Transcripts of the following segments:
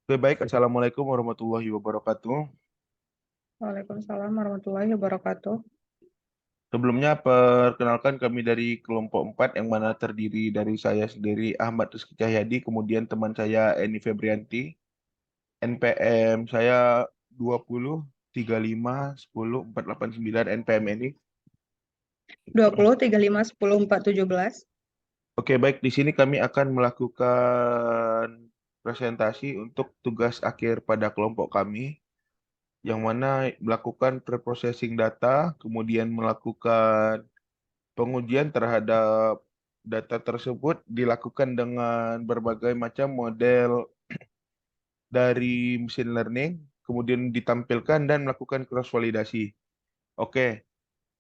Oke, baik. Assalamualaikum warahmatullahi wabarakatuh. Waalaikumsalam warahmatullahi wabarakatuh. Sebelumnya, perkenalkan kami dari kelompok 4 yang mana terdiri dari saya sendiri Ahmad Rizky Cahyadi, kemudian teman saya Eni Febrianti, NPM saya 20 35 10 489 NPM ini. 20, 35, 10, 4, 17. Oke, baik. Di sini kami akan melakukan presentasi untuk tugas akhir pada kelompok kami, yang mana melakukan preprocessing data, kemudian melakukan pengujian terhadap data tersebut dilakukan dengan berbagai macam model dari machine learning, kemudian ditampilkan dan melakukan cross validasi. Oke,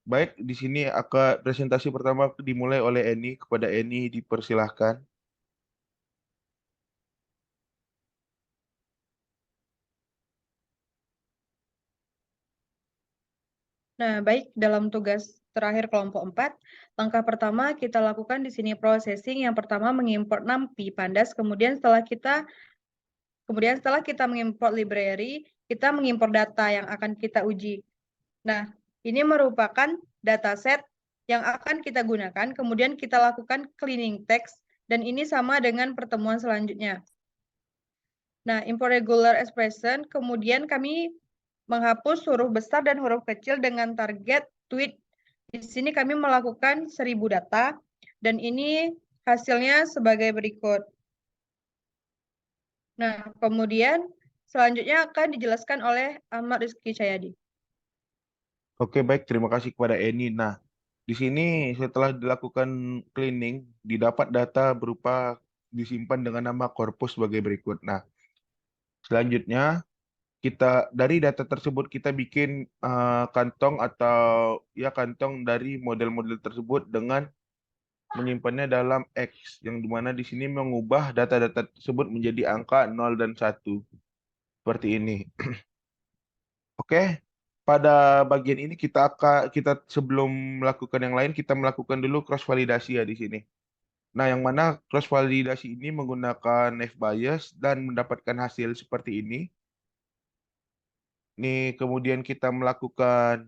baik. Di sini akan presentasi pertama dimulai oleh Eni. Kepada Eni dipersilahkan. Nah, baik, dalam tugas terakhir kelompok 4, langkah pertama kita lakukan di sini processing. Yang pertama mengimport NumPy Pandas, kemudian setelah kita mengimport library, kita mengimport data yang akan kita uji. Nah, ini merupakan dataset yang akan kita gunakan, kemudian kita lakukan cleaning text, dan ini sama dengan pertemuan selanjutnya. Nah, import regular expression, kemudian kami menghapus huruf besar dan huruf kecil dengan target tweet. Di sini kami melakukan 1000 data, dan ini hasilnya sebagai berikut. Nah, kemudian selanjutnya akan dijelaskan oleh Ahmad Rizky Cahyadi. Oke, baik. Terima kasih kepada Eni. Nah, di sini setelah dilakukan cleaning, didapat data berupa disimpan dengan nama corpus sebagai berikut. Nah, selanjutnya kita dari data tersebut kita bikin kantong atau ya kantong dari model-model tersebut dengan menyimpannya dalam X yang dimana di sini mengubah data-data tersebut menjadi angka 0 dan 1 seperti ini. Oke, pada bagian ini kita sebelum melakukan yang lain kita melakukan dulu cross validasi ya di sini. Nah, yang mana cross validasi ini menggunakan F bias dan mendapatkan hasil seperti ini. Nih, kemudian kita melakukan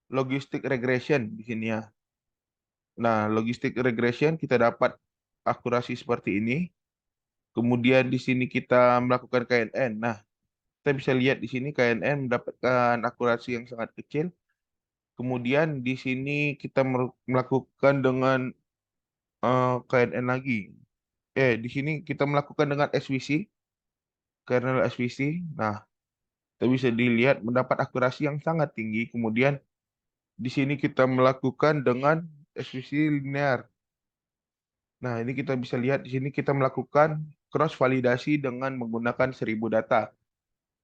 logistic regression di sini ya. Nah, logistic regression kita dapat akurasi seperti ini. Kemudian di sini kita melakukan KNN. Nah, kita bisa lihat di sini KNN mendapatkan akurasi yang sangat kecil. Kemudian di sini kita melakukan dengan KNN lagi. Di sini kita melakukan dengan SVC, kernel SVC. Nah, kita bisa dilihat mendapat akurasi yang sangat tinggi. Kemudian di sini kita melakukan dengan SVC linear. Nah, ini kita bisa lihat di sini kita melakukan cross validasi dengan menggunakan 1000 data.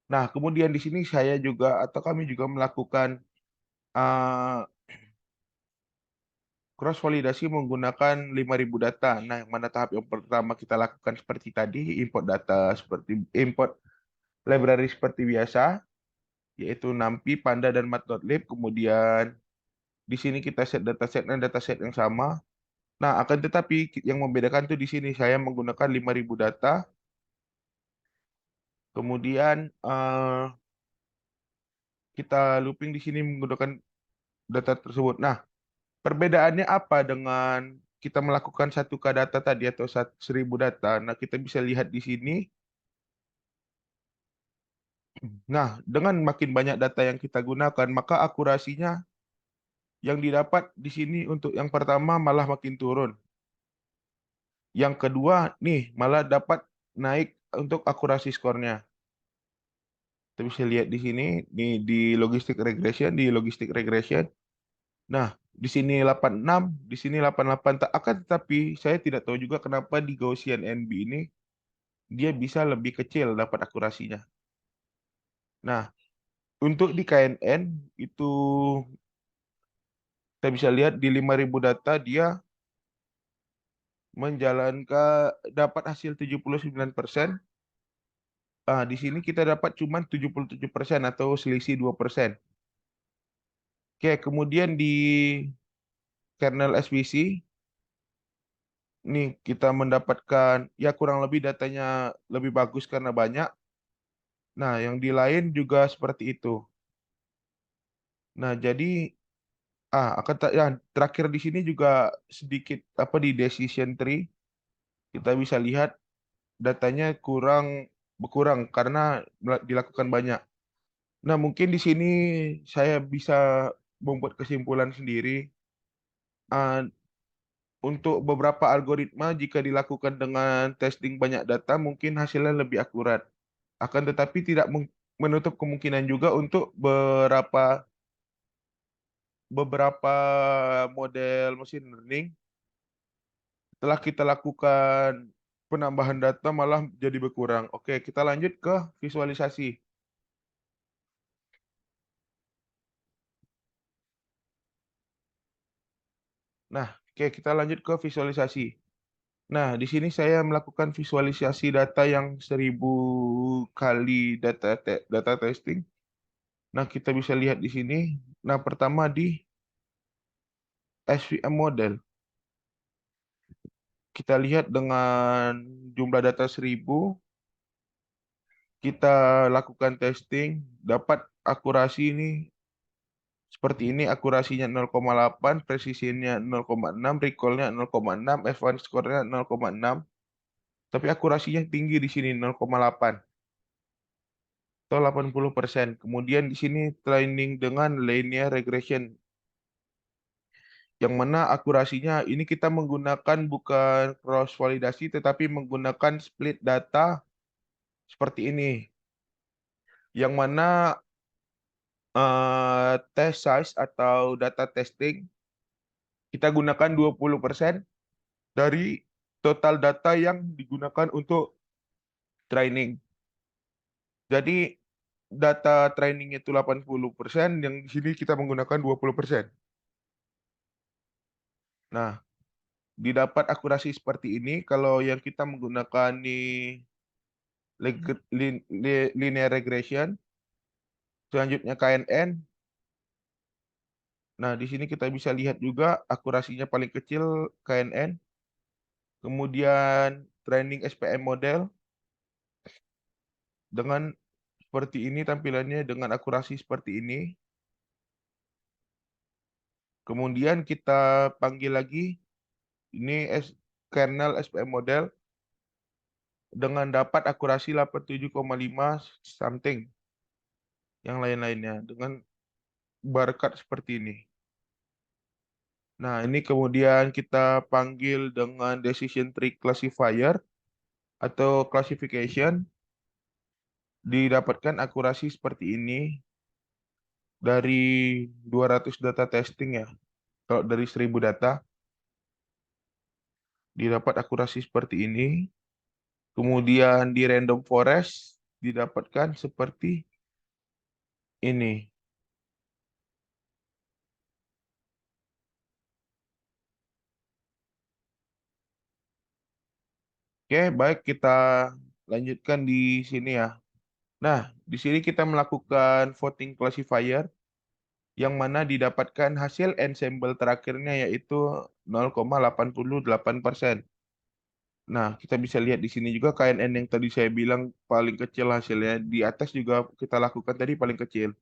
Nah, kemudian di sini saya juga atau kami juga melakukan uh, cross validasi menggunakan 5000 data. Nah, yang mana tahap yang pertama kita lakukan seperti tadi, import data seperti import library seperti biasa, yaitu NumPy, Panda dan Matplotlib. Kemudian di sini kita set dataset dan dataset yang sama. Nah, akan tetapi yang membedakan tuh di sini saya menggunakan 5000 data. Kemudian kita looping di sini menggunakan data tersebut. Nah, perbedaannya apa dengan kita melakukan satu k data tadi atau 1000 data? Nah, kita bisa lihat di sini. Nah, dengan makin banyak data yang kita gunakan, maka akurasinya yang didapat di sini untuk yang pertama malah makin turun. Yang kedua, nih malah dapat naik untuk akurasi skornya. Kita bisa lihat di sini, nih di logistic regression. Nah, di sini 86, di sini 88. Akan tetapi saya tidak tahu juga kenapa di Gaussian NB ini dia bisa lebih kecil dapat akurasinya. Nah, untuk di KNN itu kita bisa lihat di 5000 data dia menjalankan dapat hasil 79%. Di sini kita dapat cuma 77% atau selisih 2%. Oke, kemudian di kernel SVC nih kita mendapatkan ya kurang lebih datanya lebih bagus karena banyak. Nah, yang di lain juga seperti itu. Nah, jadi ya, terakhir di sini juga sedikit apa di decision tree kita bisa lihat datanya berkurang karena dilakukan banyak. Nah, mungkin di sini saya bisa membuat kesimpulan sendiri. Ah, untuk beberapa algoritma, jika dilakukan dengan testing banyak data, mungkin hasilnya lebih akurat. Akan tetapi tidak menutup kemungkinan juga untuk beberapa model mesin learning setelah kita lakukan penambahan data malah jadi berkurang. Oke, kita lanjut ke visualisasi. Nah, oke, kita lanjut ke visualisasi. Nah, di sini saya melakukan visualisasi data yang 1000 kali data testing. Nah, kita bisa lihat di sini. Nah, pertama di SVM model. Kita lihat dengan jumlah data 1000, kita lakukan testing, dapat akurasi ini seperti ini, akurasinya 0,8, presisinya 0,6, recall-nya 0,6, advance score-nya 0,6, tapi akurasinya tinggi di sini 0,8 atau 80%. Kemudian di sini training dengan linear regression, yang mana akurasinya ini kita menggunakan bukan cross validasi tetapi menggunakan split data seperti ini, yang mana test size atau data testing kita gunakan 20% dari total data yang digunakan untuk training. Jadi data training itu 80%, yang di sini kita menggunakan 20%. Nah, didapat akurasi seperti ini kalau yang kita menggunakan di linear regression, selanjutnya KNN. Nah, di sini kita bisa lihat juga akurasinya paling kecil KNN. Kemudian training SPM model dengan seperti ini tampilannya dengan akurasi seperti ini. Kemudian kita panggil lagi ini kernel SPM model dengan dapat akurasi 87,5 something. Yang lain-lainnya dengan barcode seperti ini. Nah, ini kemudian kita panggil dengan decision tree classifier atau classification, didapatkan akurasi seperti ini dari 200 data testing ya. Kalau dari 1000 data, didapat akurasi seperti ini. Kemudian di random forest, didapatkan seperti ini. Oke, baik kita lanjutkan di sini ya. Nah, di sini kita melakukan voting classifier yang mana didapatkan hasil ensemble terakhirnya yaitu 0,88%. Nah, kita bisa lihat di sini juga KNN yang tadi saya bilang paling kecil hasilnya. Di atas juga kita lakukan tadi paling kecil.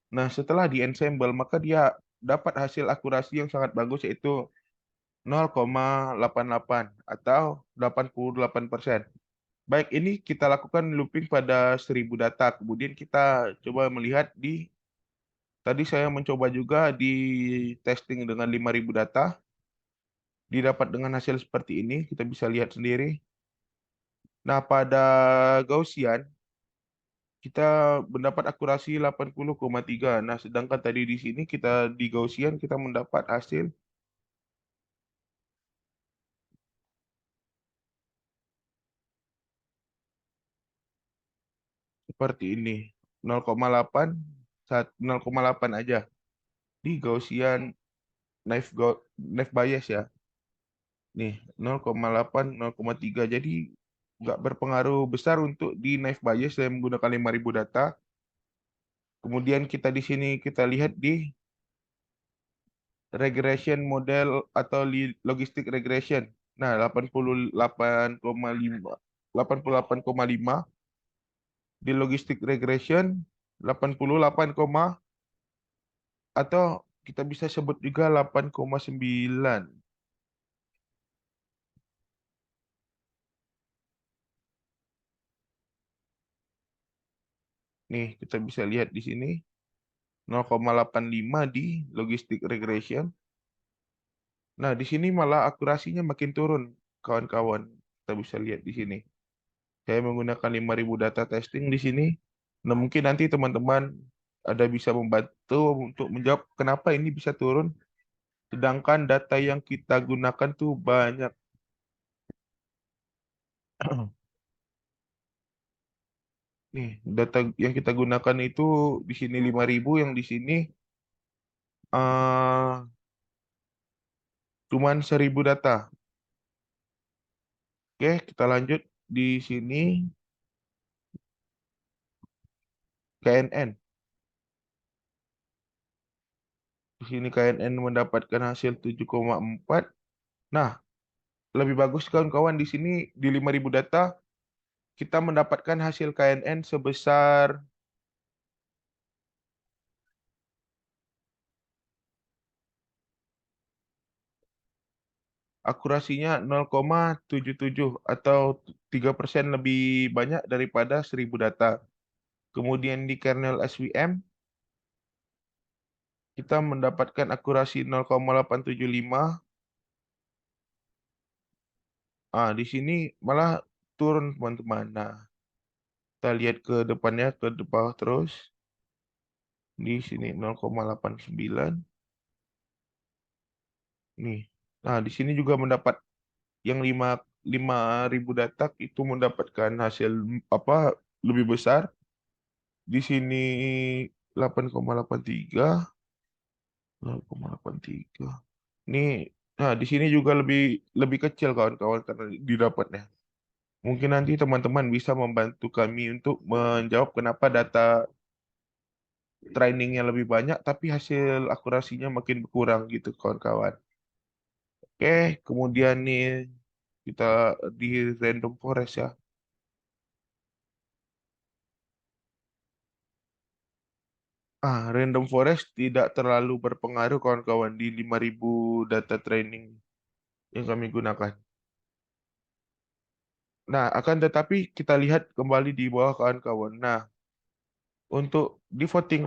Nah, setelah di ensemble, maka dia dapat hasil akurasi yang sangat bagus yaitu 0,88 atau 88%. Baik, ini kita lakukan looping pada 1000 data. Kemudian kita coba melihat tadi saya mencoba juga di testing dengan 5000 data. Didapat dengan hasil seperti ini, kita bisa lihat sendiri. Nah, pada Gaussian, kita mendapat akurasi 80,3. Nah, sedangkan tadi di sini di Gaussian kita mendapat hasil seperti ini. 0,8, 0,8 aja. Di Gaussian Naive Bayes ya. Nih, 0,8, 0,3. Jadi nggak berpengaruh besar untuk di Naive Bayes saya menggunakan 5000 data. Kemudian kita di sini kita lihat di regression model atau logistic regression. Nah, 88,5 di logistic regression 88, atau kita bisa sebut juga 8,9. Nih, kita bisa lihat di sini 0,85 di logistic regression. Nah, di sini malah akurasinya makin turun, kawan-kawan. Kita bisa lihat di sini. Saya menggunakan 5.000 data testing di sini. Nah, mungkin nanti teman-teman ada bisa membantu untuk menjawab kenapa ini bisa turun, sedangkan data yang kita gunakan tuh banyak. Nih, data yang kita gunakan itu di sini 5.000, yang di sini eh cuman 1.000 data. Oke, kita lanjut di sini KNN. Di sini KNN mendapatkan hasil 7,4. Nah, lebih bagus kawan-kawan di sini di 5.000 data kita mendapatkan hasil KNN sebesar akurasinya 0,77 atau 3% lebih banyak daripada 1.000 data. Kemudian di kernel SVM kita mendapatkan akurasi 0,875. Di sini malah turun teman-teman. Nah, kita lihat ke depannya, ke bawah terus. Di sini 0,89. Nih. Nah, di sini juga mendapat yang 5.000 data itu mendapatkan hasil apa lebih besar. Di sini 8,83, 0,83. Ini, nah di sini juga lebih lebih kecil kawan-kawan karena didapatnya. Mungkin nanti teman-teman bisa membantu kami untuk menjawab kenapa data trainingnya lebih banyak tapi hasil akurasinya makin berkurang gitu kawan-kawan. Oke, kemudian nih kita di random forest ya. Random forest tidak terlalu berpengaruh kawan-kawan di 5.000 data training yang kami gunakan. Nah, akan tetapi kita lihat kembali di bawah kawan-kawan. Nah, untuk di voting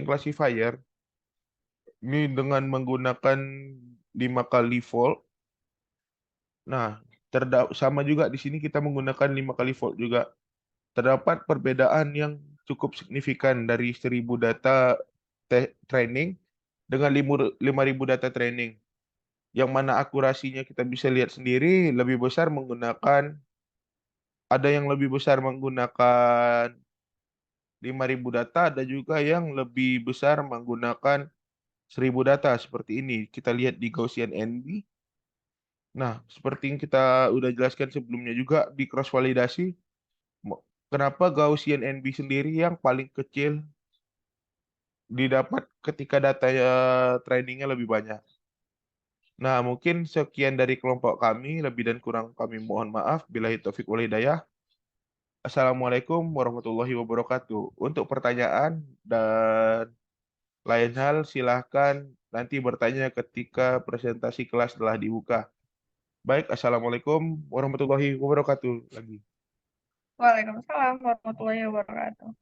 classifier ini dengan menggunakan 5 kali volt. Nah, sama juga di sini kita menggunakan 5 kali volt juga. Terdapat perbedaan yang cukup signifikan dari 1.000 data training dengan 5.000 data training. Yang mana akurasinya kita bisa lihat sendiri lebih besar menggunakan, ada yang lebih besar menggunakan 5.000 data, ada juga yang lebih besar menggunakan 1.000 data seperti ini. Kita lihat di Gaussian NB. Nah, seperti yang kita udah jelaskan sebelumnya juga di cross validasi, kenapa Gaussian NB sendiri yang paling kecil didapat ketika data trainingnya lebih banyak. Nah, mungkin sekian dari kelompok kami, lebih dan kurang kami mohon maaf. Billahi taufik wal hidayah. Assalamualaikum warahmatullahi wabarakatuh. Untuk pertanyaan dan lain hal, silahkan nanti bertanya ketika presentasi kelas telah dibuka. Baik, Assalamualaikum warahmatullahi wabarakatuh lagi. Waalaikumsalam warahmatullahi wabarakatuh.